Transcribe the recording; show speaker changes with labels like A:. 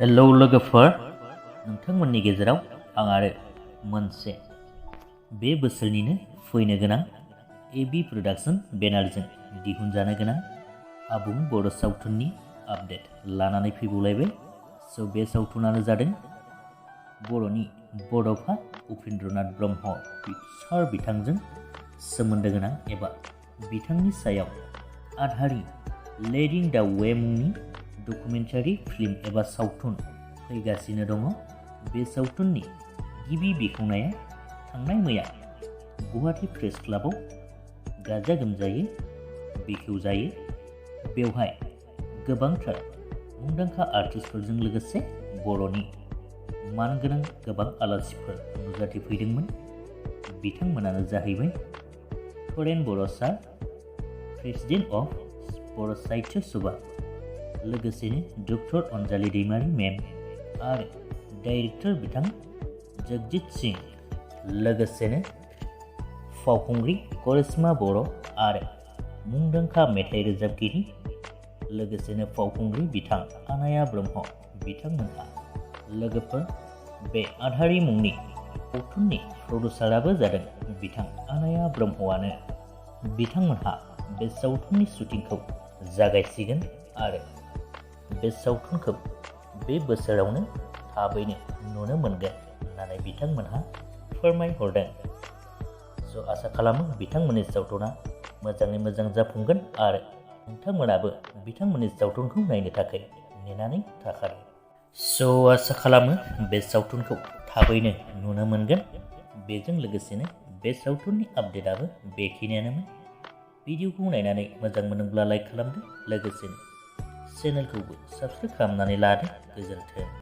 A: Hello लोगोफोर, नोंथांमोननि गेजेराव आं आरो मोनसे बे बोसोरनिनो फैनो गोनां एबी प्रडाक्शन बेनारजों दिहुनजानो गोनां आबुं बड' सावथुननि आपडेट लानानै फैबावलायबाय। बे सावथुनानो जादों बर'नि बड'फा उपेन्द्रनाथ ब्रह्म सार बिथांजों सोमोन्दो गोनां एबा बिथांनि सायाव आधारि लिडिं द वे मुंनि डकुमेन्टारि फिल्म एबा सावथुन फैगासिनो दङ। बे सावथुननि गिबि बेखेवनाया थांनाय मैया गुवाहाटी प्रेस क्लाबाव गाजा गोमजायै बेखेवजायो। बेवहाय गोबांथार मुंदांखा आर्टिस्टफोरजों लोगोसे बर'नि मानगोनां गोबां आलासिफोर नुजाथिफैदोंमोन। बिथांमोनानो जाहैबाय थरेन बर' सार, प्रेसिडेन्ट अफ बर' साहित्य सभा, लोगोसेनो डक्टर अनजालि दैमारी मेम आरो डाइरेक्टर बिथां जगजित सिंह, लोगोसेनो फावखुंग्रि करिश्मा बर' आरो मुंदांखा मेथाइ रोजाबगिरि लोगोसेनो फावखुंग्रि बिथां आनाया ब्रह्म बिथांमोनहा लोगोफोर। बे आधारि मुंनि सावथुननि प्रडिउसाराबो जादों बिथां आनाया ब्रह्मआनो। बिथांमोनहा बे सावथुननि शुटिंखौ जागायसिगोन आरो बे सावथुनखौ बे बोसोरावनो थाबैनो नुनो मोनगोन होननानै बिथांमोनहा फोरमायहरदों। आसा खालामो बिथांमोननि सावथुना मोजाङै मोजां जाफुंगोन आरो नोंथांमोनाबो बिथांमोननि सावथुनखौ नायनो थाखाय नेनानै थाखायो। आसा खालामो बे सावथुनखौ थाबैनो नुनो मोनगोन। बेजों लोगोसेनो बे सावथुननि आपडेटआबो बेखिनियानोमोन। भिडिअखौ नायनानै मोजां मोनोब्ला लाइक खालामदो, लोगोसेनो चेनेलखौबो साबस्क्राइब खालामनानै लादो। गोजोन्थों।